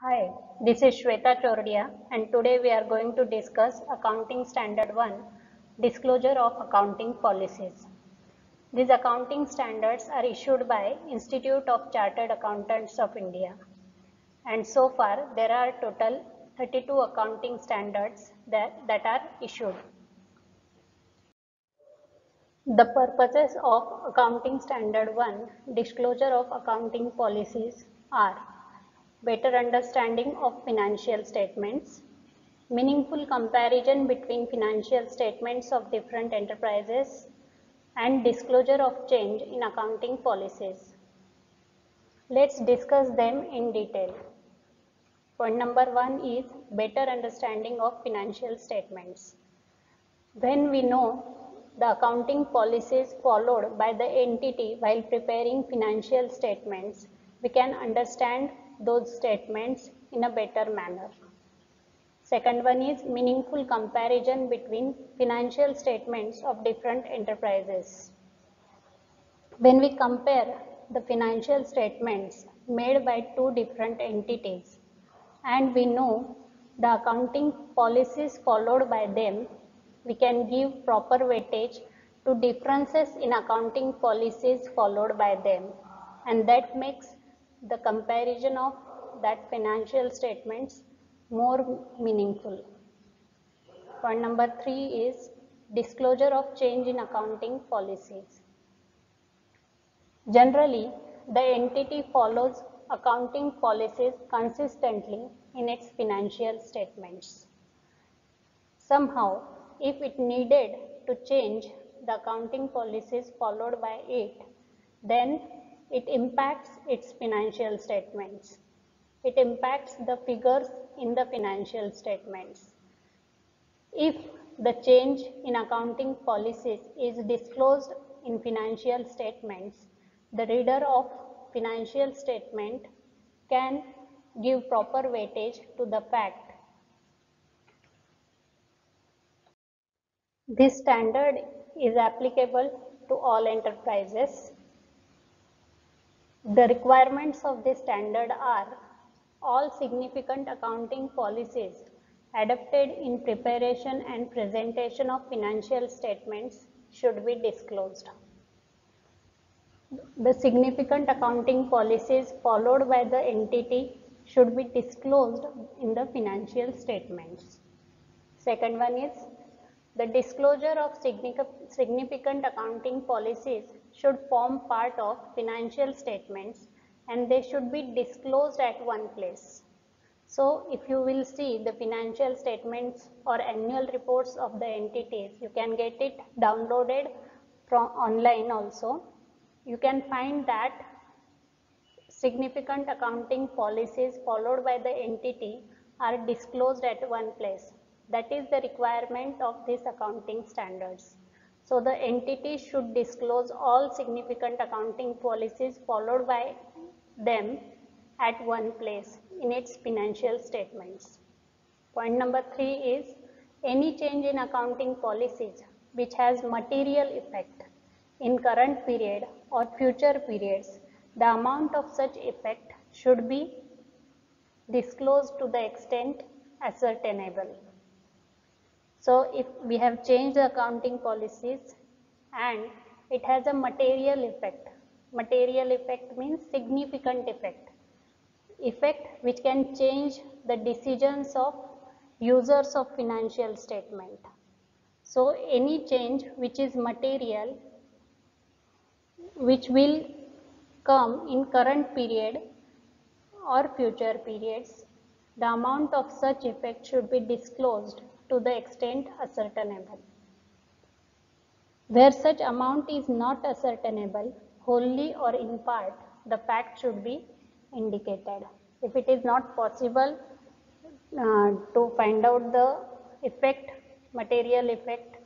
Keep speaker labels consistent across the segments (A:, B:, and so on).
A: Hi, this is Shweta Chordia and today we are going to discuss Accounting Standard 1, Disclosure of Accounting Policies. These accounting standards are issued by Institute of Chartered Accountants of India, and so far there are total 32 accounting standards that are issued. The purposes of Accounting Standard 1, Disclosure of Accounting Policies are better understanding of financial statements, meaningful comparison between financial statements of different enterprises, and disclosure of change in accounting policies. Let's discuss them in detail. Point number 1 is better understanding of financial statements. When we know the accounting policies followed by the entity while preparing financial statements, we can understand those statements in a better manner. Second one is meaningful comparison between financial statements of different enterprises. When we compare the financial statements made by two different entities and we know the accounting policies followed by them, we can give proper weightage to differences in accounting policies followed by them, and that makes the comparison of that financial statements more meaningful. Point number 3 is disclosure of change in accounting policies. Generally, the entity follows accounting policies consistently in its financial statements. Somehow, if it needed to change the accounting policies followed by it, then it impacts its financial statements. It impacts the figures in the financial statements. If the change in accounting policies is disclosed in financial statements, the reader of financial statement can give proper weightage to the fact. This standard is applicable to all enterprises. The requirements of this standard are all significant accounting policies adopted in preparation and presentation of financial statements should be disclosed. The significant accounting policies followed by the entity should be disclosed in the financial statements. Second one is the disclosure of significant accounting policies should form part of financial statements and they should be disclosed at one place. So, if you will see the financial statements or annual reports of the entities, you can get it downloaded from online also. You can find that significant accounting policies followed by the entity are disclosed at one place. That is the requirement of these accounting standards. So, the entity should disclose all significant accounting policies followed by them at one place in its financial statements. Point number 3 is any change in accounting policies which has material effect in current period or future periods, the amount of such effect should be disclosed to the extent ascertainable. So, if we have changed the accounting policies and it has a material effect means significant effect which can change the decisions of users of financial statement. So, any change which is material which will come in current period or future periods, the amount of such effect should be disclosed to the extent ascertainable. Where such amount is not ascertainable, wholly or in part, the fact should be indicated. If it is not possible to find out the effect, material effect,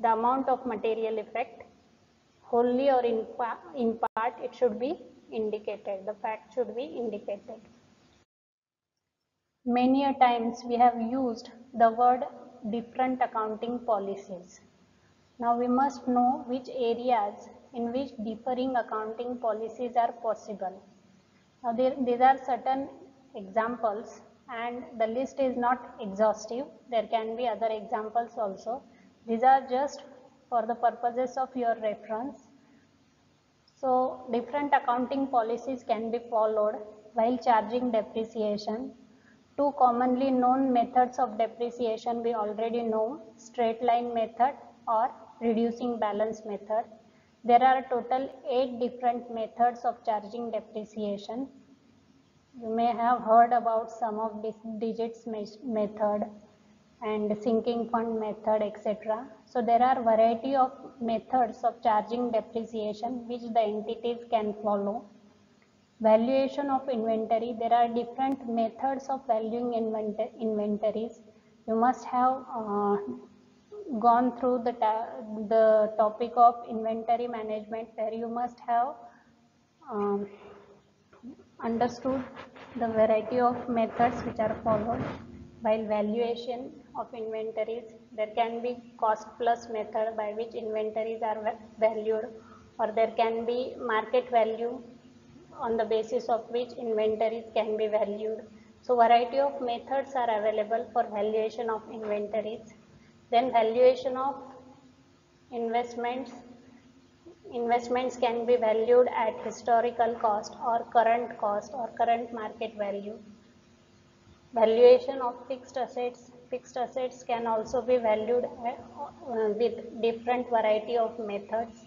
A: the amount of material effect, wholly or in part, it should be indicated, the fact should be indicated. Many a times we have used the word different accounting policies. Now we must know which areas in which differing accounting policies are possible. Now these are certain examples, and the list is not exhaustive. There can be other examples also. These are just for the purposes of your reference. So different accounting policies can be followed while charging depreciation. Two commonly known methods of depreciation we already know, straight line method or reducing balance method. There are a total 8 different methods of charging depreciation. You may have heard about some of this digits method and sinking fund method, etc. So there are variety of methods of charging depreciation which the entities can follow. Valuation of inventory, there are different methods of valuing inventories. You must have gone through the topic of inventory management, where you must have um, understood the variety of methods which are followed. While valuation of inventories, there can be cost plus method by which inventories are valued, or there can be market value on the basis of which inventories can be valued. So variety of methods are available for valuation of inventories. Then valuation of investments. Investments can be valued at historical cost or current market value. Valuation of fixed assets. Fixed assets can also be valued with different variety of methods.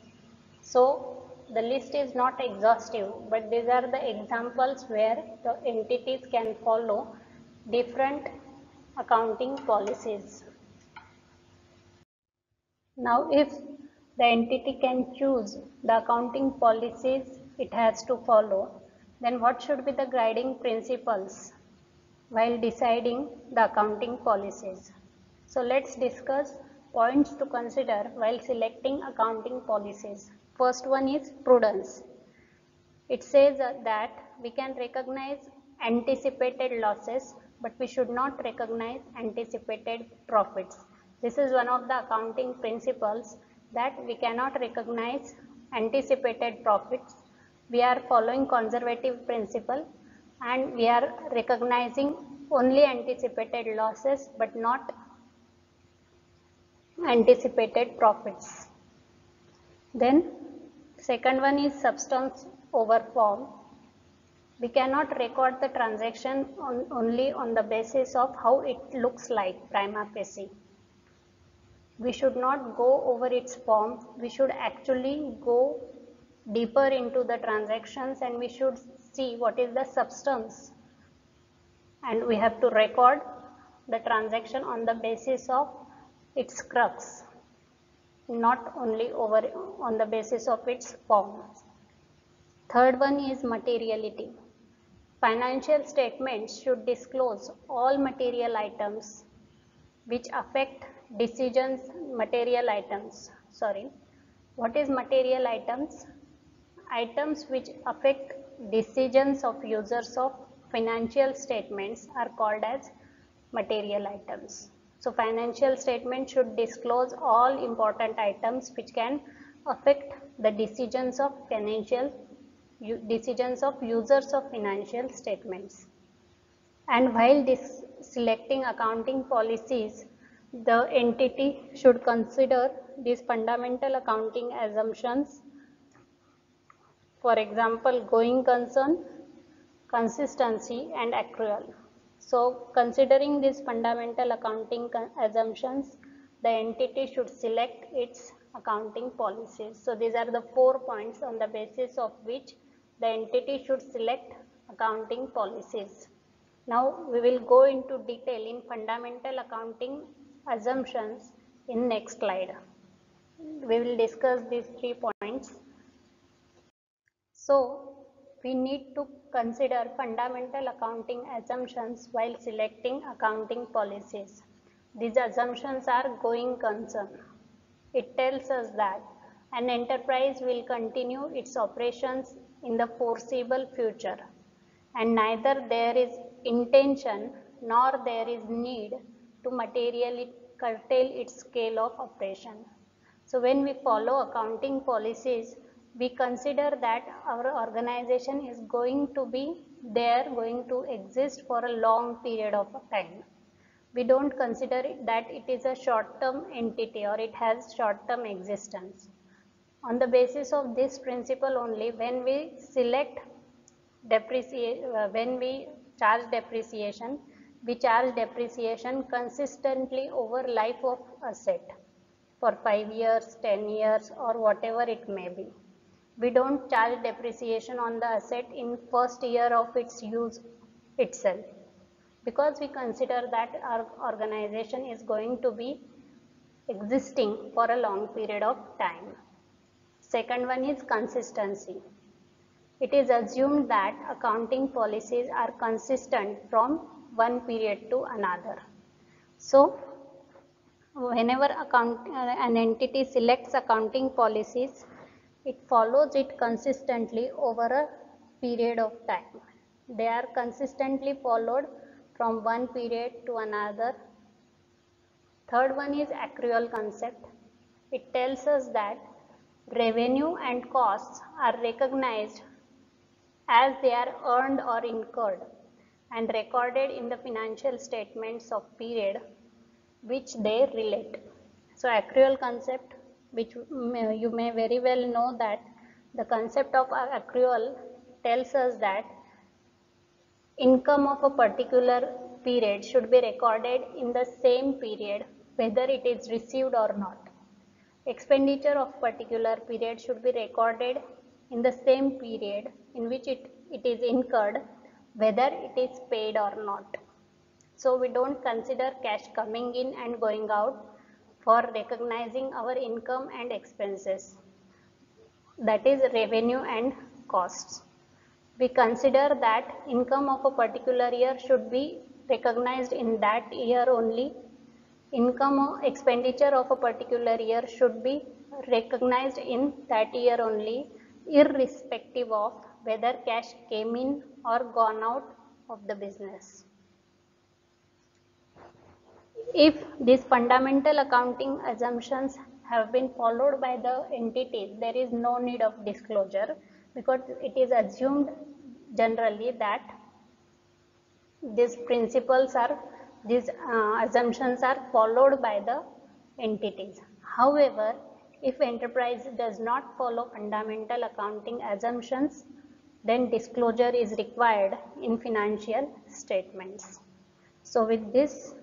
A: So the list is not exhaustive, but these are the examples where the entities can follow different accounting policies. Now, if the entity can choose the accounting policies it has to follow, then what should be the guiding principles while deciding the accounting policies? So let's discuss points to consider while selecting accounting policies. First one is prudence. It says that we can recognize anticipated losses, but we should not recognize anticipated profits. This is one of the accounting principles, that we cannot recognize anticipated profits. We are following conservative principle and we are recognizing only anticipated losses but not anticipated profits. Then second one is substance over form. We cannot record the transaction only on the basis of how it looks like prima facie. We should not go over its form. We should actually go deeper into the transactions and we should see what is the substance, and we have to record the transaction on the basis of its crux, not only on the basis of its form. Third one is materiality. Financial statements should disclose all material items which affect decisions. What is material items? Items which affect decisions of users of financial statements are called as material items. So financial statement should disclose all important items which can affect the decisions of users of financial statements. And while selecting accounting policies, the entity should consider these fundamental accounting assumptions. For example, going concern, consistency and accrual. So considering these fundamental accounting assumptions, the entity should select its accounting policies. So these are the 4 points on the basis of which the entity should select accounting policies. Now we will go into detail in fundamental accounting assumptions in next slide. We will discuss these 3 points. So we need to consider fundamental accounting assumptions while selecting accounting policies. These assumptions are going concern. It tells us that an enterprise will continue its operations in the foreseeable future, and neither there is intention nor there is need to materially curtail its scale of operation. So when we follow accounting policies, we consider that our organization is going to be they are going to exist for a long period of time. We don't consider it that it is a short-term entity or it has short-term existence. On the basis of this principle only, when we select when we charge depreciation, we charge depreciation consistently over life of asset for 5 years, 10 years or whatever it may be. We don't charge depreciation on the asset in first year of its use itself, because we consider that our organization is going to be existing for a long period of time. Second one is consistency. It is assumed that accounting policies are consistent from one period to another. So, whenever an entity selects accounting policies, it follows it consistently over a period of time. They are consistently followed from one period to another. Third one is accrual concept. It tells us that revenue and costs are recognized as they are earned or incurred and recorded in the financial statements of period which they relate. So, accrual concept, which you may very well know that the concept of accrual tells us that income of a particular period should be recorded in the same period whether it is received or not. Expenditure of particular period should be recorded in the same period in which it is incurred whether it is paid or not. So, we don't consider cash coming in and going out for recognizing our income and expenses, that is revenue and costs. We consider that income of a particular year should be recognized in that year only. Income or expenditure of a particular year should be recognized in that year only, irrespective of whether cash came in or gone out of the business. If these fundamental accounting assumptions have been followed by the entities, there is no need of disclosure, because it is assumed generally that these principles are, these assumptions are followed by the entities. However, if enterprise does not follow fundamental accounting assumptions, then disclosure is required in financial statements. So with this,